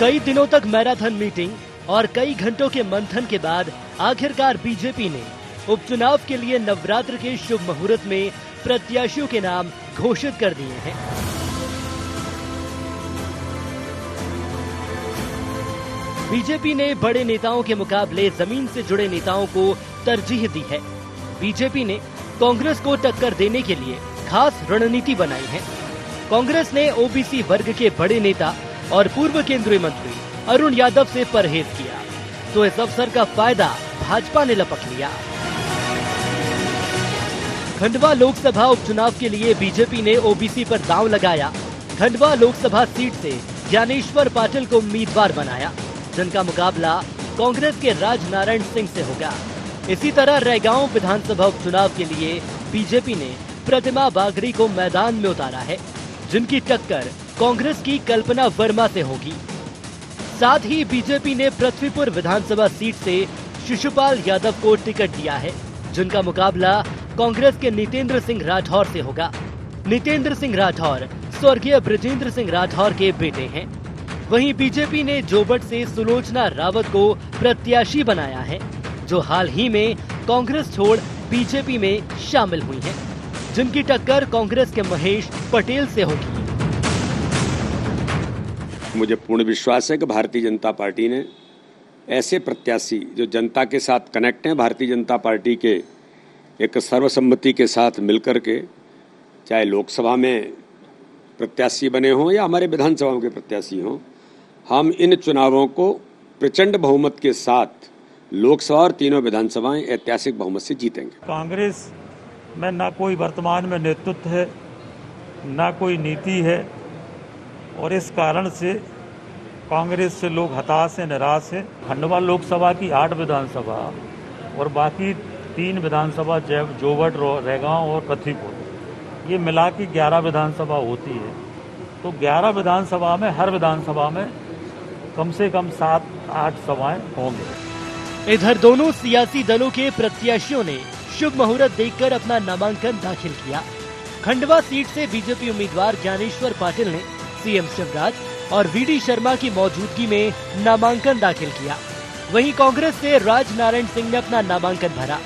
कई दिनों तक मैराथन मीटिंग और कई घंटों के मंथन के बाद आखिरकार बीजेपी ने उपचुनाव के लिए नवरात्र के शुभ मुहूर्त में प्रत्याशियों के नाम घोषित कर दिए हैं। बीजेपी ने बड़े नेताओं के मुकाबले जमीन से जुड़े नेताओं को तरजीह दी है। बीजेपी ने कांग्रेस को टक्कर देने के लिए खास रणनीति बनाई है। कांग्रेस ने ओबीसी वर्ग के बड़े नेता और पूर्व केंद्रीय मंत्री अरुण यादव से परहेज किया, तो इस अवसर का फायदा भाजपा ने लपक लिया। खंडवा लोकसभा उपचुनाव के लिए बीजेपी ने ओबीसी पर दांव लगाया। खंडवा लोकसभा सीट से ज्ञानेश्वर पाटिल को उम्मीदवार बनाया, जिनका मुकाबला कांग्रेस के राजनारायण सिंह से होगा। इसी तरह रैगांव विधानसभा उपचुनाव के लिए बीजेपी ने प्रतिमा बागरी को मैदान में उतारा है, जिनकी टक्कर कांग्रेस की कल्पना वर्मा से होगी। साथ ही बीजेपी ने पृथ्वीपुर विधानसभा सीट से शिशुपाल यादव को टिकट दिया है, जिनका मुकाबला कांग्रेस के नितेंद्र सिंह राठौर से होगा। नितेंद्र सिंह राठौर स्वर्गीय बृजेंद्र सिंह राठौर के बेटे हैं। वहीं बीजेपी ने जोबट से सुलोचना रावत को प्रत्याशी बनाया है, जो हाल ही में कांग्रेस छोड़ बीजेपी में शामिल हुई हैं, जिनकी टक्कर कांग्रेस के महेश पटेल से होगी। मुझे पूर्ण विश्वास है कि भारतीय जनता पार्टी ने ऐसे प्रत्याशी जो जनता के साथ कनेक्ट हैं, भारतीय जनता पार्टी के एक सर्वसम्मति के साथ मिलकर के, चाहे लोकसभा में प्रत्याशी बने हों या हमारे विधानसभा के प्रत्याशी हों, हम इन चुनावों को प्रचंड बहुमत के साथ लोकसभा और तीनों विधानसभाएं ऐतिहासिक बहुमत से जीतेंगे। कांग्रेस में ना कोई वर्तमान में नेतृत्व है, ना कोई नीति है, और इस कारण से कांग्रेस से लोग हताश हैं, निराश हैं। खंडवा लोकसभा की 8 विधानसभा और बाकी 3 विधानसभा जोबट, रैगांव और पृथ्वीपुर, ये मिला के 11 विधानसभा होती है। तो 11 विधानसभा में हर विधानसभा में कम से कम 7-8 सभाएं होंगी। इधर दोनों सियासी दलों के प्रत्याशियों ने शुभ मुहूर्त देखकर अपना नामांकन दाखिल किया। खंडवा सीट से बीजेपी उम्मीदवार ज्ञानेश्वर पाटिल ने सीएम शिवराज और वीडी शर्मा की मौजूदगी में नामांकन दाखिल किया। वहीं कांग्रेस से राजनारायण सिंह ने अपना नामांकन भरा।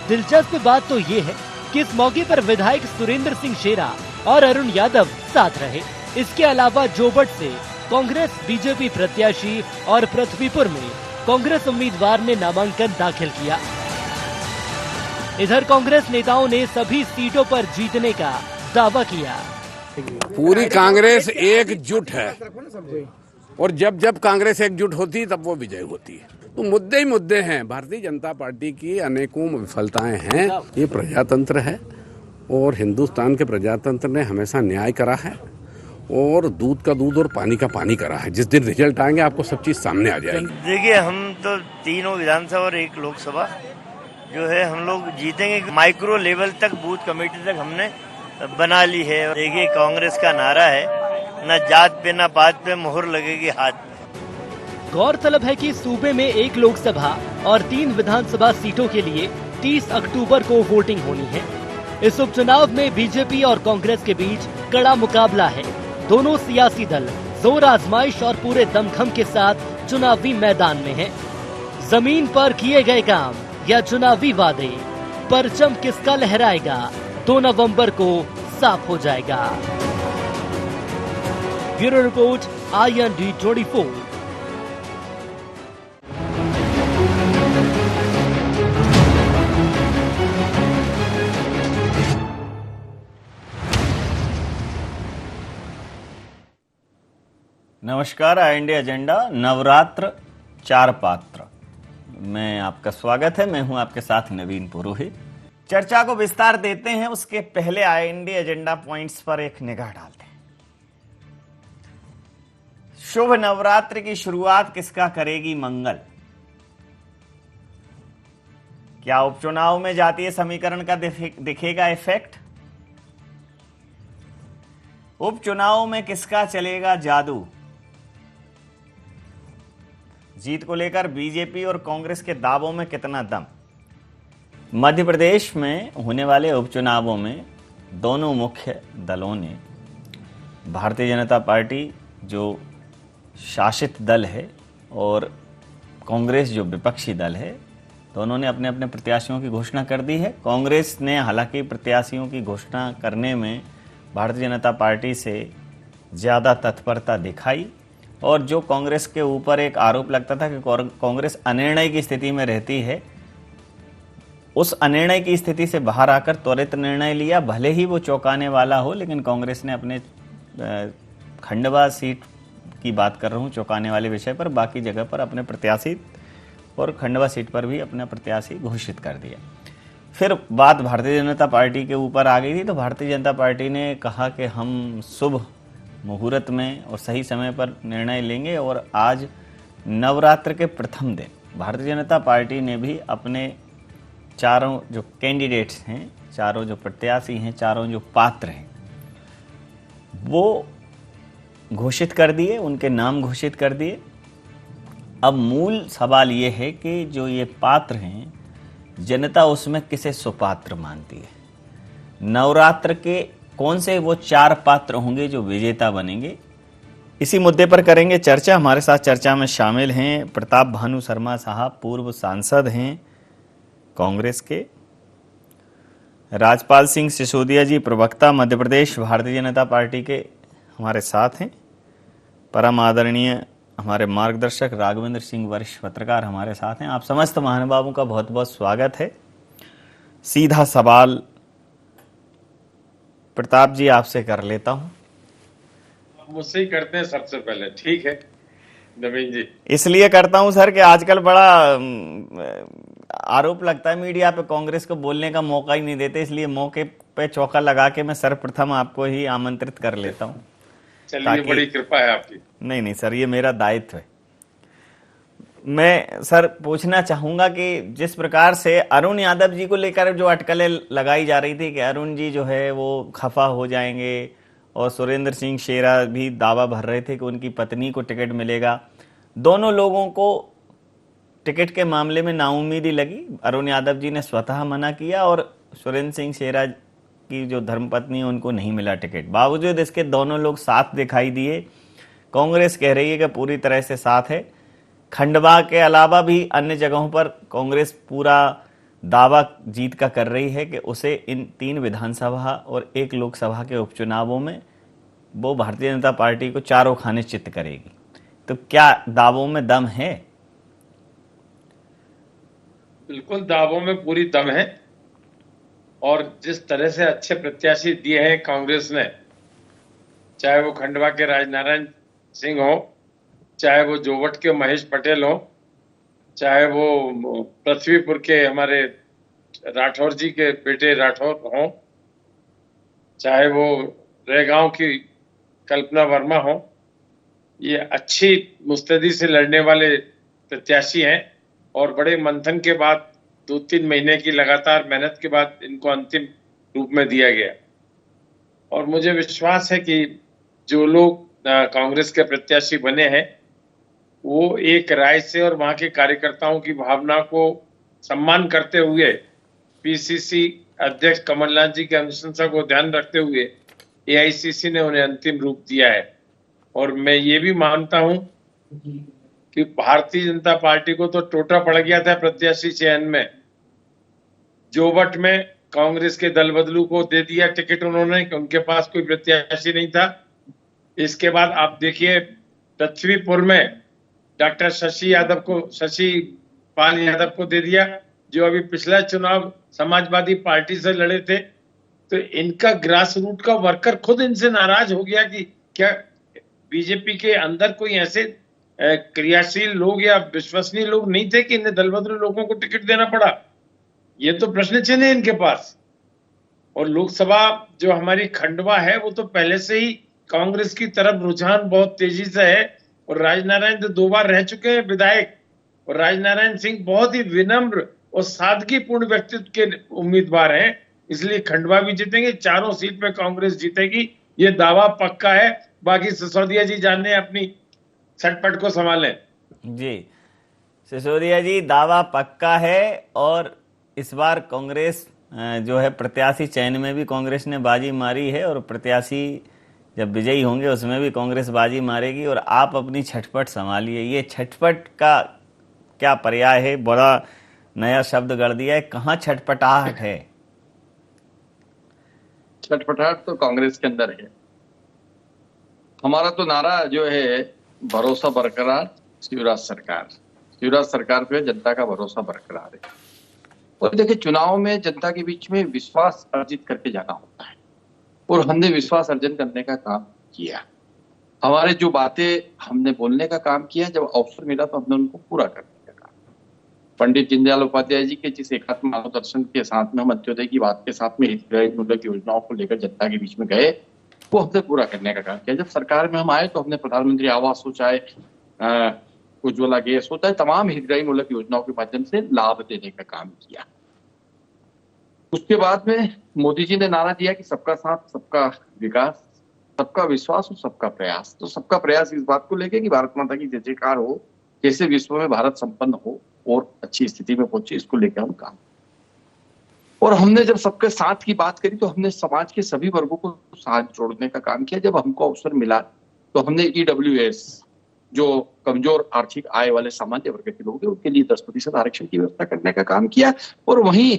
दिलचस्प बात तो ये है कि इस मौके पर विधायक सुरेंद्र सिंह शेरा और अरुण यादव साथ रहे। इसके अलावा जोबट से कांग्रेस बीजेपी प्रत्याशी और पृथ्वीपुर में कांग्रेस उम्मीदवार ने नामांकन दाखिल किया। इधर कांग्रेस नेताओं ने सभी सीटों पर जीतने का दावा किया। पूरी कांग्रेस एकजुट है, और जब जब कांग्रेस एकजुट होती है तब वो विजय होती है। तो मुद्दे ही मुद्दे हैं। भारतीय जनता पार्टी की अनेकों विफलताएं हैं। ये प्रजातंत्र है और हिंदुस्तान के प्रजातंत्र ने हमेशा न्याय करा है और दूध का दूध और पानी का पानी करा है। जिस दिन रिजल्ट आएंगे आपको सब चीज सामने आ जाएगी। देखिए, हम तो तीनों विधानसभा और 1 लोकसभा जो है हम लोग जीतेंगे। माइक्रो लेवल तक, बूथ कमेटी तक हमने बना ली है। देखिए, कांग्रेस का नारा है, न जात पे न पात पे मोहर लगेगी हाथ पे। गौरतलब है कि सूबे में 1 लोकसभा और 3 विधानसभा सीटों के लिए 30 अक्टूबर को वोटिंग होनी है। इस उपचुनाव में बीजेपी और कांग्रेस के बीच कड़ा मुकाबला है। दोनों सियासी दल जोर आजमाइश और पूरे दमखम के साथ चुनावी मैदान में हैं। जमीन पर किए गए काम या चुनावी वादे, परचम किसका लहराएगा, 2 नवंबर को साफ हो जाएगा। Bureau report, IND 24। नमस्कार, IND एजेंडा नवरात्र 4 पात्र में आपका स्वागत है। मैं हूं आपके साथ नवीन पुरोहित। चर्चा को विस्तार देते हैं, उसके पहले IND एजेंडा पॉइंट्स पर एक निगाह डालते हैं। शुभ नवरात्र की शुरुआत किसका करेगी मंगल? क्या उपचुनाव में जातीय समीकरण का दिखेगा इफेक्ट? उपचुनाव में किसका चलेगा जादू? जीत को लेकर बीजेपी और कांग्रेस के दावों में कितना दम? मध्य प्रदेश में होने वाले उपचुनावों में दोनों मुख्य दलों ने, भारतीय जनता पार्टी जो शासित दल है और कांग्रेस जो विपक्षी दल है, दोनों ने अपने अपने प्रत्याशियों की घोषणा कर दी है। कांग्रेस ने हालांकि प्रत्याशियों की घोषणा करने में भारतीय जनता पार्टी से ज़्यादा तत्परता दिखाई, और जो कांग्रेस के ऊपर एक आरोप लगता था कि कांग्रेस अनिर्णय की स्थिति में रहती है, उस अनिर्णय की स्थिति से बाहर आकर त्वरित निर्णय लिया। भले ही वो चौंकाने वाला हो, लेकिन कांग्रेस ने अपने खंडवा सीट की बात कर रहा हूँ, चौंकाने वाले विषय पर, बाकी जगह पर अपने प्रत्याशी और खंडवा सीट पर भी अपना प्रत्याशी घोषित कर दिया। फिर बात भारतीय जनता पार्टी के ऊपर आ गई थी, तो भारतीय जनता पार्टी ने कहा कि हम शुभ मुहूर्त में और सही समय पर निर्णय लेंगे, और आज नवरात्र के प्रथम दिन भारतीय जनता पार्टी ने भी अपने चारों जो कैंडिडेट्स हैं, चारों जो प्रत्याशी हैं, चारों जो पात्र हैं, वो घोषित कर दिए, उनके नाम घोषित कर दिए। अब मूल सवाल ये है कि जो ये पात्र हैं, जनता उसमें किसे सुपात्र मानती है। नवरात्र के कौन से वो 4 पात्र होंगे जो विजेता बनेंगे, इसी मुद्दे पर करेंगे चर्चा। हमारे साथ चर्चा में शामिल हैं प्रताप भानु शर्मा साहब, पूर्व सांसद हैं कांग्रेस के, राजपाल सिंह सिसोदिया जी, प्रवक्ता मध्य प्रदेश भारतीय जनता पार्टी के हमारे साथ हैं, परम आदरणीय हमारे मार्गदर्शक राघवेंद्र सिंह वरिष्ठ पत्रकार हमारे साथ हैं। आप समस्त महानुभावों का बहुत बहुत स्वागत है। सीधा सवाल प्रताप जी आपसे कर लेता हूं। मुझसे ही करते हैं सबसे पहले, ठीक है नवीन जी? इसलिए करता हूं सर कि आजकल बड़ा आरोप लगता है मीडिया पे, कांग्रेस को बोलने का मौका ही नहीं देते, इसलिए मौके पे चौका लगा के मैं सर्वप्रथम आपको ही आमंत्रित कर लेता हूं। चलिए, बड़ी कृपा है आपकी। नहीं सर, ये मेरा दायित्व है। मैं सर पूछना चाहूंगा कि जिस प्रकार से अरुण यादव जी को लेकर जो अटकलें लगाई जा रही थी कि अरुण जी जो है वो खफा हो जाएंगे, और सुरेंद्र सिंह शेरा भी दावा भर रहे थे कि उनकी पत्नी को टिकट मिलेगा, दोनों लोगों को टिकट के मामले में नाउम्मीदी लगी। अरुण यादव जी ने स्वतः मना किया, और सुरेंद्र सिंह शेरा की जो धर्मपत्नी है उनको नहीं मिला टिकट। बावजूद इसके दोनों लोग साथ दिखाई दिए। कांग्रेस कह रही है कि पूरी तरह से साथ है। खंडवा के अलावा भी अन्य जगहों पर कांग्रेस पूरा दावा जीत का कर रही है कि उसे इन 3 विधानसभा और 1 लोकसभा के उपचुनावों में वो भारतीय जनता पार्टी को चारों खाने चित्त करेगी। तो क्या दावों में दम है? बिल्कुल, दावों में पूरी दम है, और जिस तरह से अच्छे प्रत्याशी दिए हैं कांग्रेस ने, चाहे वो खंडवा के राजनारायण सिंह हो, चाहे वो जोवट के महेश पटेल हो, चाहे वो पृथ्वीपुर के हमारे राठौर जी के बेटे राठौर हो, चाहे वो रेगांव की कल्पना वर्मा हो, ये अच्छी मुस्तैदी से लड़ने वाले प्रत्याशी हैं, और बड़े मंथन के बाद 2-3 महीने की लगातार मेहनत के बाद इनको अंतिम रूप में दिया गया। और मुझे विश्वास है कि जो लोग कांग्रेस के प्रत्याशी बने हैं, वो एक राय से और वहां के कार्यकर्ताओं की भावना को सम्मान करते हुए, पीसीसी अध्यक्ष कमलनाथ जी की अनुशंसा को ध्यान रखते हुए एआईसीसी ने उन्हें अंतिम रूप दिया है। और मैं ये भी मानता हूं कि भारतीय जनता पार्टी को तो टोटा पड़ गया था प्रत्याशी चयन में। जोवट में कांग्रेस के दल बदलू को दे दिया टिकट उन्होंने, कि उनके पास कोई प्रत्याशी नहीं था। इसके बाद आप देखिए, पृथ्वीपुर में डॉक्टर शशि पाल यादव को दे दिया, जो अभी पिछला चुनाव समाजवादी पार्टी से लड़े थे। तो इनका ग्रास रूट का वर्कर खुद इनसे नाराज हो गया कि क्या बीजेपी के अंदर कोई ऐसे क्रियाशील लोग या विश्वसनीय लोग नहीं थे कि इन्हें दलबदलू लोगों को टिकट देना पड़ा। ये तो प्रश्न चिन्ह है इनके पास। और लोकसभा जो हमारी खंडवा है, वो तो पहले से ही कांग्रेस की तरफ रुझान बहुत तेजी से है। और राजनारायण तो 2 बार रह चुके हैं विधायक, और राजनारायण सिंह बहुत ही विनम्र और सादगीपूर्ण व्यक्तित्व के उम्मीदवार हैं, इसलिए खंडवा भी जीतेंगे। चारों सीट पे कांग्रेस जीतेगी, ये दावा पक्का है। बाकी सिसोदिया जी जाने अपनी छटपट को संभालें। जी सिसोदिया जी, दावा पक्का है, और इस बार कांग्रेस जो है प्रत्याशी चयन में भी कांग्रेस ने बाजी मारी है, और प्रत्याशी जब विजयी होंगे उसमें भी कांग्रेस बाजी मारेगी और आप अपनी छटपट संभालिए। ये छटपट का क्या पर्याय है, बड़ा नया शब्द गढ़ दिया है, कहाँ छटपटाहट है? छटपटाहट तो कांग्रेस के अंदर है। हमारा तो नारा जो है, भरोसा बरकरार शिवराज सरकार। शिवराज सरकार पे जनता का भरोसा बरकरार है। और देखिए, चुनाव में जनता के बीच में विश्वास अर्जित करके जाना होता है और हमने विश्वास अर्जन करने का काम किया। हमारे जो बातें हमने बोलने का काम किया, जब अवसर मिला तो हमने उनको पूरा करने का काम। पंडित दीनदयाल उपाध्याय जी के जिस एकात्म मानवदर्शन के साथ में हम अंत्योदय की बात के साथ में हितग्राही योजनाओं को लेकर जनता के बीच में गए, वो हमने पूरा करने का काम किया। जब सरकार में हम आए तो हमने प्रधानमंत्री आवास हो, चाहे उज्ज्वला गैस हो, चाहे तमाम हितग्राही मूलक योजनाओं के माध्यम से लाभ देने का काम किया। उसके बाद में मोदी जी ने नारा दिया कि सबका साथ, सबका विकास, सबका विश्वास और सबका प्रयास। तो सबका प्रयास इस बात को लेके कि भारत माता की जय जयकार हो, कैसे विश्व में भारत संपन्न हो और अच्छी स्थिति में पहुंचे, इसको लेकर हम काम। और हमने जब सबके साथ की बात करी तो हमने समाज के सभी वर्गों को साथ जोड़ने का काम किया। जब हमको अवसर मिला तो हमने EWS, जो कमजोर आर्थिक आय वाले सामान्य वर्ग के लोग हैं, उनके लिए 10% आरक्षण की व्यवस्था करने का काम किया। और वहीं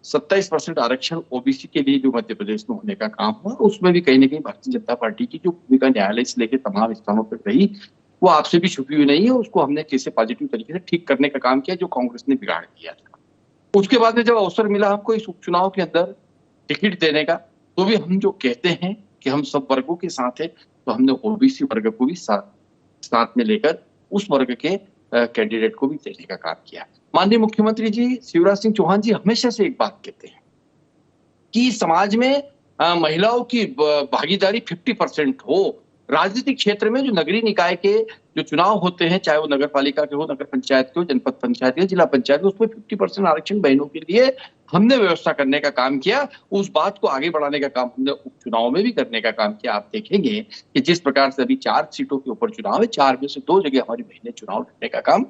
27% आरक्षण OBC के लिए जो मध्य प्रदेश में होने का काम हुआ, उसमें भी कहीं ना कहीं भारतीय जनता पार्टी की जो भूमिका न्यायालय से लेकर तमाम स्थानों पर रही, वो आपसे भी छुपी हुई नहीं है। उसको हमने कैसे पॉजिटिव तरीके से ठीक करने का काम किया, जो कांग्रेस ने बिगाड़ दिया था। उसके बाद में जब अवसर मिला हमको इस उपचुनाव के अंदर टिकट देने का, तो भी हम जो कहते हैं कि हम सब वर्गों के साथ है, तो हमने OBC वर्ग को भी साथ में लेकर उस वर्ग के कैंडिडेट को भी देने का काम किया। माननीय मुख्यमंत्री जी शिवराज सिंह चौहान जी हमेशा से एक बात कहते हैं कि समाज में महिलाओं की भागीदारी 50% हो। राजनीतिक क्षेत्र में जो नगरीय निकाय के जो चुनाव होते हैं, चाहे वो नगर पालिका के हो, नगर पंचायत के हो, जनपद पंचायत के, जिला पंचायत के, उसमें 50% आरक्षण बहनों के लिए हमने व्यवस्था करने का काम किया। उस बात को आगे बढ़ाने का काम हमने उपचुनाव में भी करने का काम किया। आप देखेंगे कि जिस प्रकार से अभी 4 सीटों के ऊपर चुनाव है, 4 में से 2 जगह हमारी बहनें चुनाव लड़ने का काम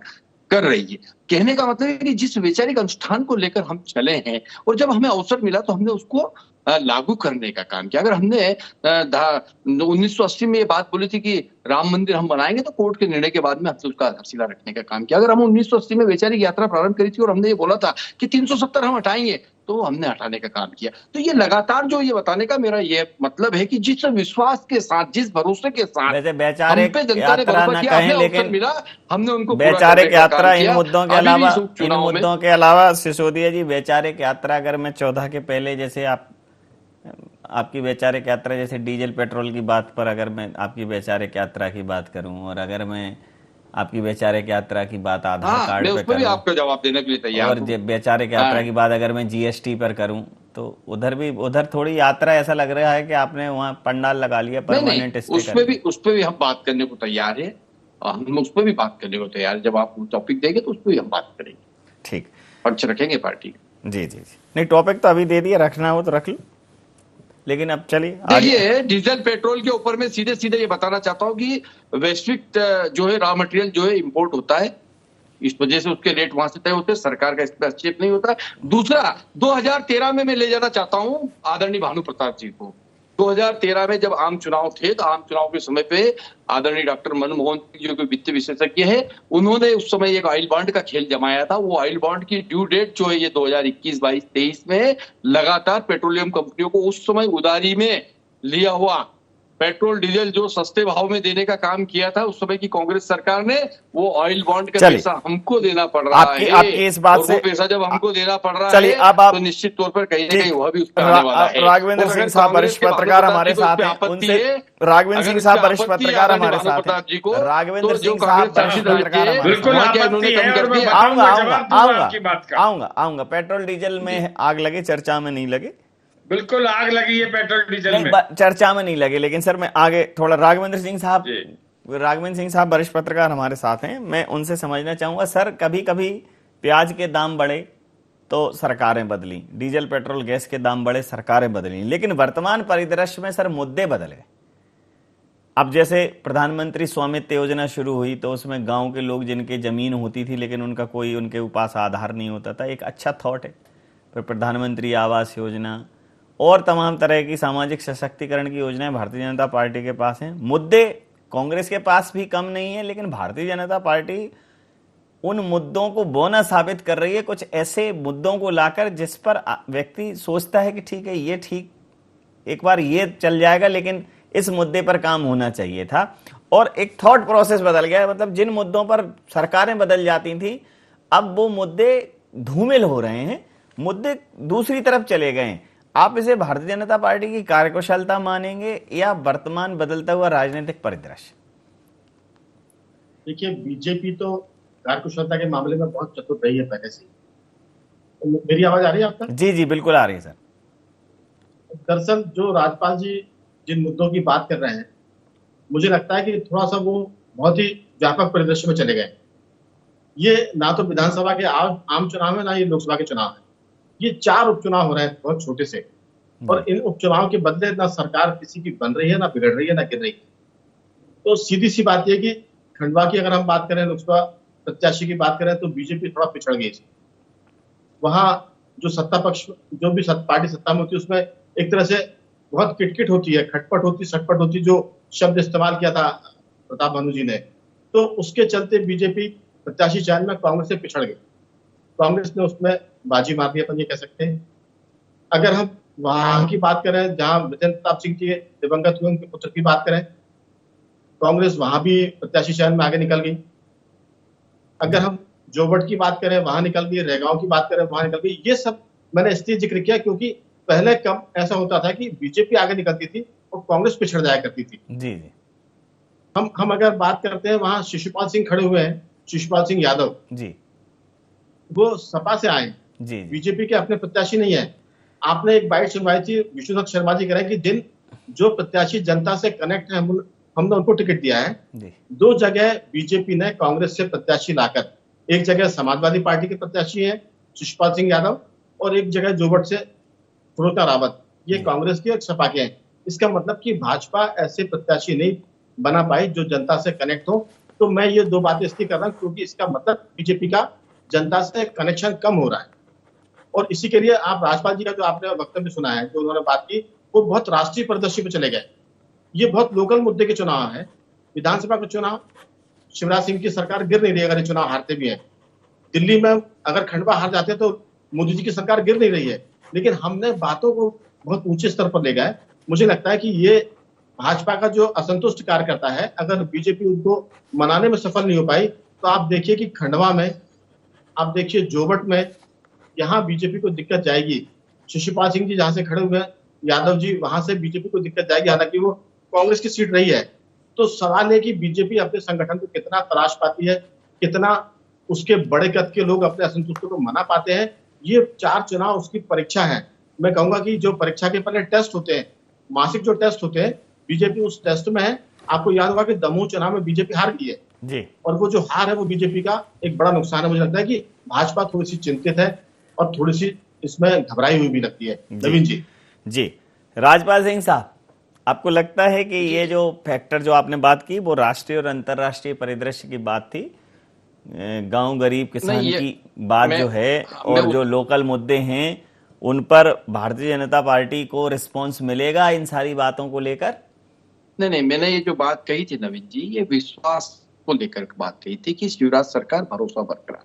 कर रही है। कहने का मतलब है कि जिस वैचारिक अनुष्ठान को लेकर हम चले हैं और जब हमें अवसर मिला तो हमने उसको लागू करने का काम किया। अगर हमने 1980 में ये बात बोली थी कि राम मंदिर हम बनाएंगे, तो कोर्ट के निर्णय के बाद में हमने उसका आधारशिला रखने का काम किया। अगर हम 1980 में वैचारिक यात्रा प्रारंभ करी थी और हमने ये बोला था कि 370 हम हटाएंगे, तो हमने हटाने का काम किया। तो ये लगातार जो ये बताने का मेरा ये मतलब है कि जिस विश्वास के साथ, जिस भरोसे के साथ हम पे जनता ने भरोसा किया, हमें अवसर मिला, हमने उनको वैचारिक यात्रा इन मुद्दों के अलावा सिसोदिया जी, वैचारिक यात्रा अगर मैं 14 के पहले जैसे आपकी वैचारिक यात्रा, जैसे डीजल पेट्रोल की बात पर अगर मैं आपकी वैचारिक यात्रा की बात करूं, और अगर मैं आपकी वैचारिक यात्रा की बात आधार कार्ड पे करूं, आपको जवाब देने के लिए तैयार और वैचारिक यात्रा की बात अगर मैं GST पर करूं, तो उधर थोड़ी यात्रा ऐसा लग रहा है कि आपने वहां पंडाल लगा लिया, परमानेंट स्टे। उस पर भी हम बात करने को तैयार है, हम उस पर भी बात करने को तैयार है। जब आप टॉपिक देंगे तो उस पर भी हम बात करेंगे। ठीक, पक्ष रखेंगे पार्टी। जी। नहीं, टॉपिक तो अभी दे दिया, रखना हो तो रख लो, लेकिन अब चलिए देखिए, डीजल पेट्रोल के ऊपर मैं सीधे ये बताना चाहता हूं कि वैश्विक जो है रॉ मटेरियल जो है इंपोर्ट होता है, इस वजह से उसके रेट वहां से तय होते हैं, सरकार का इसमें हस्तक्षेप नहीं होता। दूसरा, 2013 में मैं ले जाना चाहता हूं आदरणीय भानु प्रताप जी को। 2013 में जब आम चुनाव थे, तो आम चुनाव के समय पे आदरणीय डॉक्टर मनमोहन सिंह जो कि वित्त विशेषज्ञ है, उन्होंने उस समय एक ऑयल बॉन्ड का खेल जमाया था। वो ऑयल बॉन्ड की ड्यू डेट जो है ये 2021, 22, 23 में लगातार पेट्रोलियम कंपनियों को उस समय उधारी में लिया हुआ पेट्रोल डीजल जो सस्ते भाव में देने का काम किया था उस समय की कांग्रेस सरकार ने, वो ऑयल बॉन्ड का पैसा हमको देना पड़ रहा है। आपकी इस बात से, वो पैसा जब हमको देना पड़ रहा है, अब आप तो निश्चित तौर पर कहीं ना कहीं वह भी उसका आने वाला है। राघवेंद्र सिंह साहब वरिष्ठ पत्रकार हमारे साथ हैं, उनसे राघवेंद्र सिंह साहब वरिष्ठ पत्रकार हमारे साथ हैं। राघवेंद्र सिंह साहब वरिष्ठ पत्रकार, बिल्कुल आऊंगा। पेट्रोल डीजल में आग लगे, चर्चा में नहीं लगे। बिल्कुल आग लगी है पेट्रोल डीजल में, चर्चा में नहीं लगे। लेकिन सर मैं आगे थोड़ा, राघवेंद्र सिंह साहब वरिष्ठ पत्रकार हमारे साथ हैं, मैं उनसे समझना चाहूंगा सर, कभी कभी प्याज के दाम बढ़े तो सरकारें बदली, डीजल पेट्रोल गैस के दाम बढ़े, सरकारें बदली, लेकिन वर्तमान परिदृश्य में सर मुद्दे बदले। अब जैसे प्रधानमंत्री स्वामित्व योजना शुरू हुई तो उसमें गांव के लोग जिनके जमीन होती थी लेकिन उनका कोई उनके पास आधार नहीं होता था, एक अच्छा थॉट है। फिर प्रधानमंत्री आवास योजना, और तमाम तरह की सामाजिक सशक्तिकरण की योजनाएं भारतीय जनता पार्टी के पास हैं। मुद्दे कांग्रेस के पास भी कम नहीं है, लेकिन भारतीय जनता पार्टी उन मुद्दों को बोना साबित कर रही है, कुछ ऐसे मुद्दों को लाकर जिस पर व्यक्ति सोचता है कि ठीक है, ये ठीक एक बार ये चल जाएगा, लेकिन इस मुद्दे पर काम होना चाहिए था। और एक थॉट प्रोसेस बदल गया है, मतलब जिन मुद्दों पर सरकारें बदल जाती थी, अब वो मुद्दे धूमिल हो रहे हैं, मुद्दे दूसरी तरफ चले गए हैं। आप इसे भारतीय जनता पार्टी की कार्यकुशलता मानेंगे या वर्तमान बदलता हुआ राजनीतिक परिदृश्य? देखिए, बीजेपी तो कार्यकुशलता के मामले में बहुत चतुर रही है पहले से। मेरी आवाज आ रही है आपका? जी जी बिल्कुल आ रही है सर। दरअसल जो राज्यपाल जी जिन मुद्दों की बात कर रहे हैं, मुझे लगता है कि थोड़ा सा वो बहुत ही व्यापक परिदृश्य में चले गए। ये ना तो विधानसभा के आम चुनाव है, ना ये लोकसभा के चुनाव है। ये 4 उपचुनाव हो रहे हैं बहुत छोटे से, और इन उपचुनाव के बदले ना सरकार किसी की बन रही है, ना बिगड़ रही है, ना गिर रही है। तो सीधी सी बात यह कि खंडवा की अगर हम बात करें, लोकसभा प्रत्याशी की बात करें, तो बीजेपी थोड़ा पिछड़ गई। वहां जो सत्ता पक्ष, जो भी पार्टी सत्ता में होती है, उसमें एक तरह से बहुत किटकिट होती है, खटपट होती, सटपट होती, जो शब्द इस्तेमाल किया था प्रताप भानु जी ने, तो उसके चलते बीजेपी प्रत्याशी चयन में कांग्रेस से पिछड़ गई। कांग्रेस ने उसमें बाजी मार दी, अपन ये कह सकते हैं। अगर हम वहां की बात करें जहां ब्रजेंद्र प्रताप सिंह जी दिवंगत हुए, उनके पुत्र की बात करें, कांग्रेस वहां भी प्रत्याशी चयन में आगे निकल गई। अगर हम जोबट की बात करें, वहां निकल गई। रेगांव की बात करें, वहां निकल गई। ये सब मैंने इसलिए जिक्र किया क्योंकि पहले कम ऐसा होता था कि बीजेपी आगे निकलती थी और कांग्रेस पिछड़ जाया करती थी। जी जी। हम अगर बात करते हैं, वहां शिशुपाल सिंह खड़े हुए हैं, शिशुपाल सिंह यादव जी, वो सपा से आए जी, बीजेपी के अपने प्रत्याशी नहीं है। आपने एक बाइट सुनवाई थी, विष्णुदत्त शर्मा जी कह रहे हैं कि जो प्रत्याशी जनता से कनेक्ट है, हमने उनको टिकट दिया है। 2 जगह बीजेपी ने कांग्रेस से प्रत्याशी लाकर, एक जगह समाजवादी पार्टी के प्रत्याशी है शिशुपाल सिंह यादव, और एक जगह जोबट से फिरोजका रावत, ये कांग्रेस के और सपा के हैं। इसका मतलब कि भाजपा ऐसे प्रत्याशी नहीं बना पाई जो जनता से कनेक्ट हो। तो मैं ये 2 बातें इसलिए कर रहा हूं क्योंकि इसका मतलब बीजेपी का जनता से कनेक्शन कम हो रहा है। और इसी के लिए आप राज्यपाल जी का जो आपने वक्तव्य सुना है, जो उन्होंने बात की, वो बहुत राष्ट्रीय परिदृश्य पे चले गए। ये बहुत लोकल मुद्दे के चुनाव है। विधानसभा का चुनाव, शिवराज सिंह की सरकार गिर नहीं रही अगर ये चुनाव हारते भी है। दिल्ली में अगर खंडवा हार जाते हैं तो मोदी जी की सरकार गिर नहीं रही है। लेकिन हमने बातों को बहुत ऊंचे स्तर पर ले गए। मुझे लगता है कि ये भाजपा का जो असंतुष्ट कार्यकर्ता है, अगर बीजेपी उनको मनाने में सफल नहीं हो पाई, तो आप देखिए कि खंडवा में, आप देखिए जोबट में, यहाँ बीजेपी को दिक्कत जाएगी। शिशुपाल सिंह जी जहां से खड़े हुए हैं, यादव जी, वहां से बीजेपी को दिक्कत जाएगी, हालांकि वो कांग्रेस की सीट रही है। तो सवाल है कि बीजेपी अपने संगठन को कितना तराश पाती है, कितना उसके बड़े कद के लोग अपने असंतुष्टों को मना पाते हैं। ये 4 चुनाव उसकी परीक्षा है। मैं कहूंगा कि जो परीक्षा के पहले टेस्ट होते हैं, मासिक जो टेस्ट होते हैं, बीजेपी उस टेस्ट में है। आपको याद होगा कि दमोह चुनाव में बीजेपी हार गई है जी, और वो जो हार है वो बीजेपी का एक बड़ा नुकसान है। मुझे लगता है कि भाजपा थोड़ी सी चिंतित है और थोड़ी सी इसमें घबराई हुई भी लगती है। नवीन जी। जी, राजपाल सिंह साहब, आपको लगता है कि ये जो फैक्टर जो आपने बात की, वो राष्ट्रीय और अंतर्राष्ट्रीय परिदृश्य की बात थी, गांव गरीब किसान की बात जो है, और जो लोकल मुद्दे हैं उन पर भारतीय जनता पार्टी को रिस्पांस मिलेगा इन सारी बातों को लेकर? नहीं, मैंने ये जो बात कही थी नवीन जी, ये विश्वास को लेकर बात कही थी कि शिवराज सरकार भरोसा बरकरार,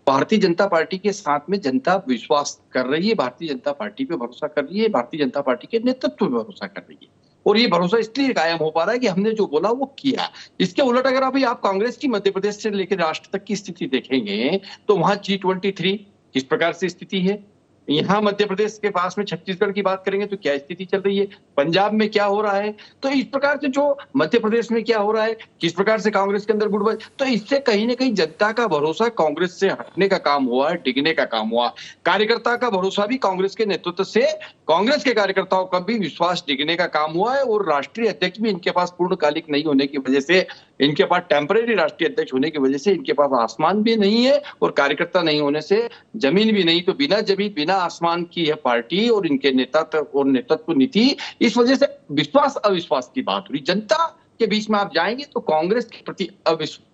भारतीय जनता पार्टी के साथ में जनता विश्वास कर रही है, भारतीय जनता पार्टी पे भरोसा कर रही है, भारतीय जनता पार्टी के नेतृत्व पे भरोसा कर रही है। और ये भरोसा इसलिए कायम हो पा रहा है कि हमने जो बोला वो किया। इसके उलट अगर अभी आप कांग्रेस की मध्य प्रदेश से लेकर राष्ट्र तक की स्थिति देखेंगे तो वहां G23 किस प्रकार से स्थिति है, यहाँ मध्य प्रदेश के पास में छत्तीसगढ़ की बात करेंगे तो क्या स्थिति चल रही है, पंजाब में क्या हो रहा है। तो इस प्रकार से जो मध्य प्रदेश में क्या हो रहा है, किस प्रकार से कांग्रेस के अंदर गुटबाजी, तो इससे कहीं ना कहीं जनता का भरोसा कांग्रेस से हटने का काम हुआ है, डिगने का काम हुआ। कार्यकर्ता का भरोसा भी कांग्रेस के नेतृत्व से, कांग्रेस के कार्यकर्ताओं का भी विश्वास डिगने का काम हुआ है। और राष्ट्रीय अध्यक्ष भी इनके पास पूर्णकालिक नहीं होने की वजह से, इनके पास टेम्परेरी राष्ट्रीय अध्यक्ष होने की वजह से इनके पास आसमान भी नहीं है, और कार्यकर्ता नहीं होने से जमीन भी नहीं। तो बिना जमीन बिना आसमान की है पार्टी और इनके नेतृत्व नीति। इस वजह से विश्वास अविश्वास की बात हुई। जनता के बीच में आप जाएंगे तो कांग्रेस के प्रति अविश्वास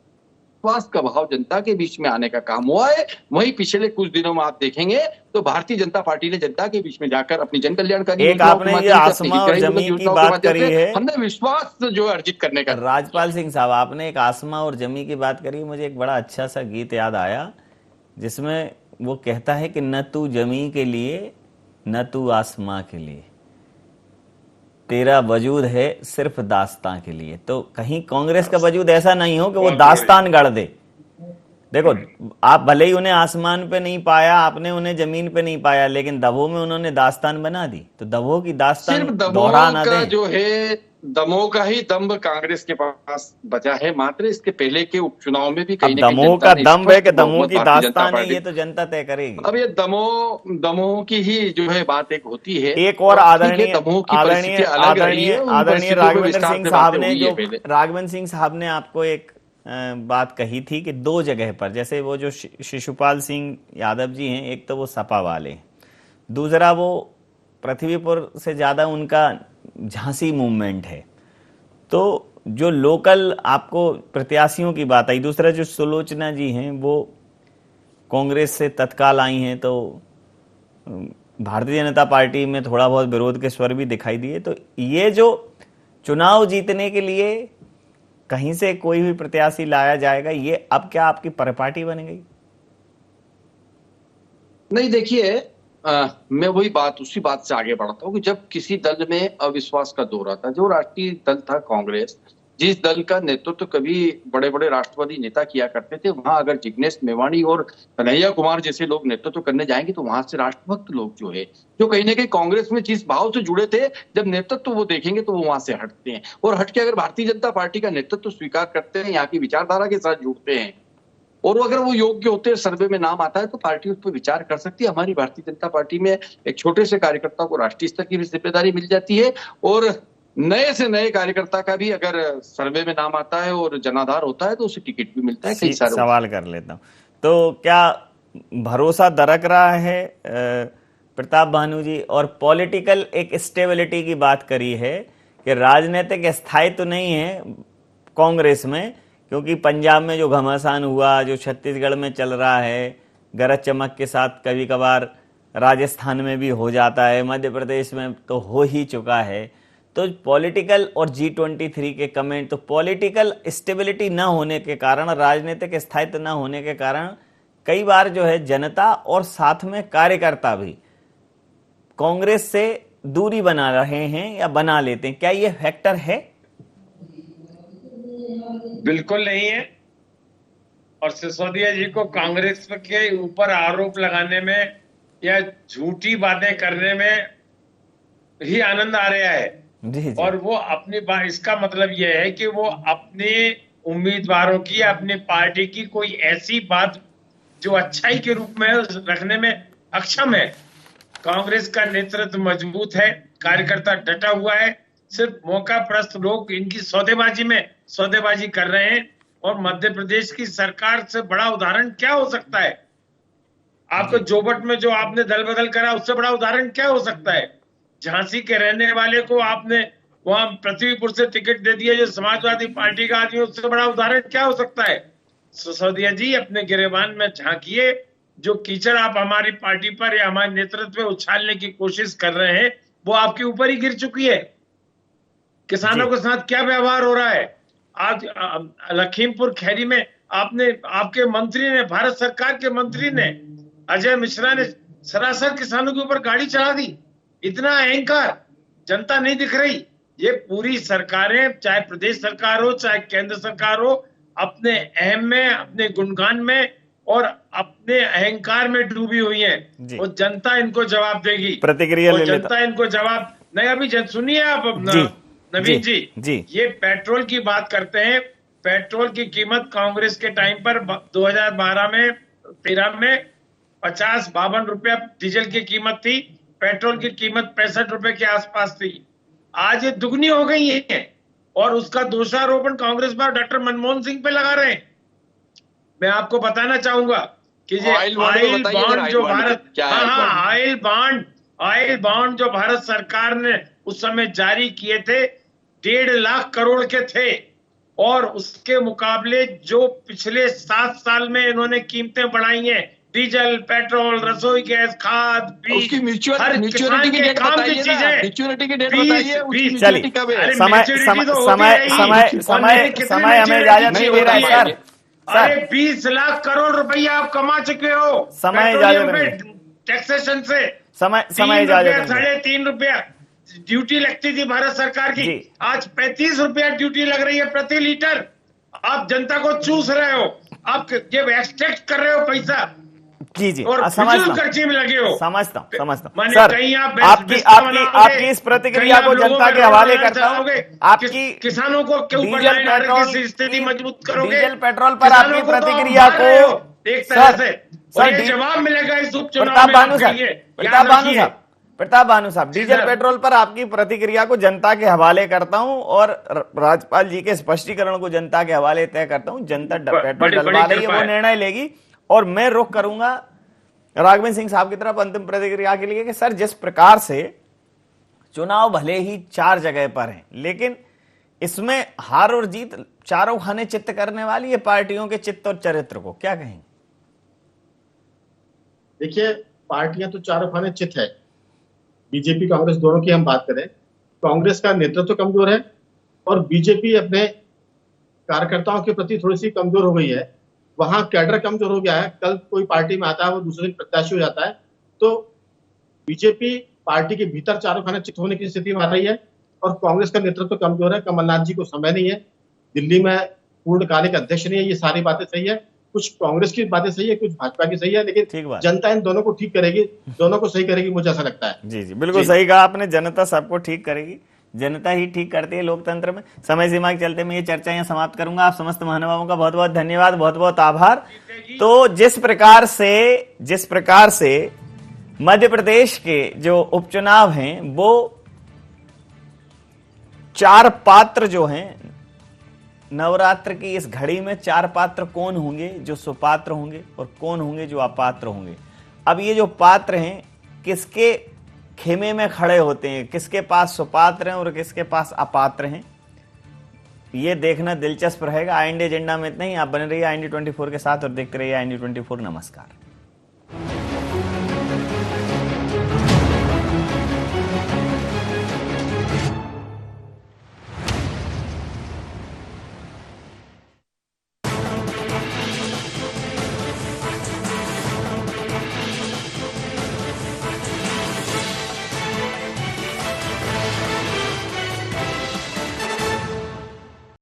विश्वास का भाव जनता के बीच में आने का काम हुआ है। वहीं पिछले कुछ दिनों में आप देखेंगे तो भारतीय जनता पार्टी ने जनता के बीच में जाकर अपनी जन कल्याणकारी एक आपने ये आसमा और जमी की बात करी है, हमने विश्वास जो है अर्जित करने का। राजपाल सिंह साहब, आपने एक आसमा और जमी की बात करी, मुझे एक बड़ा अच्छा सा गीत याद आया जिसमें वो कहता है कि न तू जमी के लिए न तू आसमां के लिए, तेरा वजूद है सिर्फ दास्तां के लिए। तो कहीं कांग्रेस का वजूद ऐसा नहीं हो कि वो दास्तान गढ़ दे। देखो, आप भले ही उन्हें आसमान पे नहीं पाया, आपने उन्हें जमीन पे नहीं पाया, लेकिन दमोह में उन्होंने दास्तान बना दी। तो दमोह की दास्तान दोहरा ना दे। जो है दमोह का ही दम्ब कांग्रेस के पास बचा है मात्र। इसके पहले के उपचुनाव में भी कहीं ना कहीं दमोह का दम्ब है कि दमोह की दास्तान है, ये तो जनता तय करेगी। अब ये दमोह की ही जो है बात एक होती है। एक और आदरणीय राघवेंद्र सिंह साहब ने आपको एक बात कही थी कि दो जगह पर, जैसे वो जो शिशुपाल सिंह यादव जी हैं, एक तो वो सपा वाले, दूसरा वो पृथ्वीपुर से ज्यादा उनका झांसी मूवमेंट है। तो जो लोकल आपको प्रत्याशियों की बात आई, दूसरा जो सुलोचना जी हैं वो कांग्रेस से तत्काल आई हैं, तो भारतीय जनता पार्टी में थोड़ा बहुत विरोध के स्वर भी दिखाई दिए। तो ये जो चुनाव जीतने के लिए कहीं से कोई भी प्रत्याशी लाया जाएगा, ये अब क्या आपकी परिपाटी बन गई? नहीं, देखिए, मैं उसी बात से आगे बढ़ता हूँ कि जब किसी दल में अविश्वास का दौर आता, जो राष्ट्रीय दल था कांग्रेस, जिस दल का नेतृत्व कभी बड़े बड़े राष्ट्रवादी नेता किया करते थे, वहां अगर जिग्नेश मेवाणी और कन्हैया कुमार जैसे लोग नेतृत्व करने जाएंगे तो वहां से राष्ट्रभक्त लोग जो है, जो कहीं ना कहीं कांग्रेस में जिस भाव से जुड़े थे, जब नेतृत्व वो देखेंगे तो वो वहां से हटते हैं और हटके अगर भारतीय जनता पार्टी का नेतृत्व स्वीकार करते हैं, यहाँ की विचारधारा के साथ जुड़ते हैं और अगर वो योग्य होते हैं, सर्वे में नाम आता है तो पार्टी उस पर विचार कर सकती है। हमारी भारतीय जनता पार्टी में एक छोटे से कार्यकर्ता को राष्ट्रीय स्तर की भी जिम्मेदारी मिल जाती है और नए से नए कार्यकर्ता का भी अगर सर्वे में नाम आता है और जनाधार होता है तो उसे टिकट भी मिलता है। कई सारे सवाल कर लेता हूँ, तो क्या भरोसा दरक रहा है प्रताप भानु जी? और पॉलिटिकल एक स्टेबिलिटी की बात करी है कि राजनीतिक स्थायित्व तो नहीं है कांग्रेस में, क्योंकि पंजाब में जो घमासान हुआ, जो छत्तीसगढ़ में चल रहा है, गरज चमक के साथ कभी कभार राजस्थान में भी हो जाता है, मध्य प्रदेश में तो हो ही चुका है। तो पॉलिटिकल और G23 के कमेंट, तो पॉलिटिकल स्टेबिलिटी न होने के कारण, राजनीतिक स्थायित्व न होने के कारण कई बार जो है जनता और साथ में कार्यकर्ता भी कांग्रेस से दूरी बना रहे हैं या बना लेते हैं। क्या ये फैक्टर है? बिल्कुल नहीं है। और सिसोदिया जी को कांग्रेस के ऊपर आरोप लगाने में या झूठी बातें करने में ही आनंद आ रहा है। जी। और वो अपनी बात, इसका मतलब यह है कि वो अपने उम्मीदवारों की, अपनी पार्टी की कोई ऐसी बात जो अच्छाई के रूप में रखने में अक्षम है। कांग्रेस का नेतृत्व मजबूत है, कार्यकर्ता डटा हुआ है, सिर्फ मौका प्रस्त लोग इनकी सौदेबाजी कर रहे हैं। और मध्य प्रदेश की सरकार से बड़ा उदाहरण क्या हो सकता है? आपको जोबट में जो आपने दल बदल करा, उससे बड़ा उदाहरण क्या हो सकता है? झांसी के रहने वाले को आपने वहां पृथ्वीपुर से टिकट दे दिया, जो समाजवादी पार्टी का आदमी, उससे बड़ा उदाहरण क्या हो सकता है? सिसोदिया जी, अपने गिरेबान में झांकिए। जो कीचड़ आप हमारी पार्टी पर या हमारे नेतृत्व पे उछालने की कोशिश कर रहे हैं, वो आपके ऊपर ही गिर चुकी है। किसानों के साथ क्या व्यवहार हो रहा है? आज लखीमपुर खैरी में आपके मंत्री ने, भारत सरकार के मंत्री ने, अजय मिश्रा ने सरासर किसानों के ऊपर गाड़ी चला दी। इतना अहंकार, जनता नहीं दिख रही। ये पूरी सरकारें, चाहे प्रदेश सरकार हो चाहे केंद्र सरकार हो, अपने अहम में, अपने गुणगान में और अपने अहंकार में डूबी हुई है। और जनता इनको जवाब देगी। प्रतिक्रिया ले लेता। जनता इनको जवाब नहीं। अभी सुनिए आप नवीन जी, ये पेट्रोल की बात करते हैं। पेट्रोल की कीमत कांग्रेस के टाइम पर 2012 में 13 में 50-52 रुपया डीजल की कीमत थी। पेट्रोल की कीमत 65 रुपए के आसपास थी। आज ये दुगनी हो गई है और उसका दोषारोपण कांग्रेस पर डॉक्टर मनमोहन सिंह पे लगा रहे हैं। मैं आपको बताना चाहूंगा कि ये ऑयल बॉन्ड जो भारत सरकार ने उस समय जारी किए थे, 1.5 लाख करोड़ के थे और उसके मुकाबले जो पिछले 7 साल में इन्होंने कीमतें बढ़ाई हैं, डीजल, पेट्रोल, रसोई गैस, खाद, बीज, उसकी मैच्योरिटी की डेट बताइए ना, मैच्योरिटी की डेट बताइए, उसकी मैच्योरिटी कब है? समय हमें इजाजत नहीं दे रहा है सर। अरे 20 लाख करोड़ रुपया आप कमा चुके हो समय इजाजत नहीं, टैक्सेशन से। समय इजाजत नहीं। ₹3.5 ड्यूटी लगती थी भारत सरकार की, आज 35 रुपया ड्यूटी लग रही है प्रति लीटर। आप जनता को चूस रहे हो, आप जब एक्सट्रैक्ट कर रहे हो पैसा जी और फिजूल खर्ची में लगे हो। समझता हूं सर, आपकी इस प्रतिक्रिया को जनता के हवाले करता हूं। आपकी किसानों को क्यों डीजल पेट्रोल की स्थिति मजबूत करोगे? डीजल पेट्रोल पर आपकी प्रतिक्रिया को एक तरह से सर जवाब मिलेगा इस उपचुनाव में। प्रताप भानु साहब, डीजल पेट्रोल पर आपकी प्रतिक्रिया को जनता के हवाले करता हूं और राज्यपाल जी के स्पष्टीकरण को जनता के हवाले तय करता हूं। जनता पेट्रोल डलवा रही है, वो निर्णय लेगी। और मैं रुख करूंगा राघवेंद्र सिंह साहब की तरफ अंतिम प्रतिक्रिया के लिए कि सर, जिस प्रकार से चुनाव भले ही 4 जगह पर हैं, लेकिन इसमें हार और जीत चारों खाने चित्त करने वाली है पार्टियों के चित्त और चरित्र को, क्या कहेंगे? देखिए, पार्टियां तो चारों खाने चित्त है। बीजेपी कांग्रेस दोनों की हम बात करें, कांग्रेस का नेतृत्व कमजोर है और बीजेपी अपने कार्यकर्ताओं के प्रति थोड़ी सी कमजोर हो गई है। वहां कैडर कमजोर हो गया है। कल कोई पार्टी में आता है, वो दूसरे दिन प्रत्याशी हो जाता है। तो बीजेपी पार्टी के भीतर चारों खाने चित होने की स्थिति में आ रही है और कांग्रेस का नेतृत्व कमजोर है। कमलनाथ जी को समय नहीं है, दिल्ली में पूर्णकालिक अध्यक्ष नहीं है। ये सारी बातें सही है, कुछ कांग्रेस की बातें सही है, कुछ भाजपा की सही है, लेकिन जनता इन दोनों को ठीक करेगी, दोनों को सही करेगी, मुझे ऐसा लगता है। जी बिल्कुल सही कहा आपने। जनता सबको ठीक करेगी, जनता ही ठीक करती है लोकतंत्र में। समय सीमा के चलते मैं ये चर्चा यहाँ समाप्त करूंगा। आप समस्त महानुभावों का बहुत बहुत धन्यवाद, बहुत बहुत आभार। तो जिस प्रकार से मध्य प्रदेश के जो उपचुनाव हैं, वो 4 पात्र जो हैं, नवरात्र की इस घड़ी में 4 पात्र कौन होंगे जो सुपात्र होंगे और कौन होंगे जो अपात्र होंगे। अब ये जो पात्र हैं, किसके खेमे में खड़े होते हैं, किसके पास सुपात्र हैं और किसके पास अपात्र हैं, ये देखना दिलचस्प रहेगा। IND एजेंडा में इतना ही। आप बने रहिए IND 24 के साथ और देखते रहिए IND 24। नमस्कार।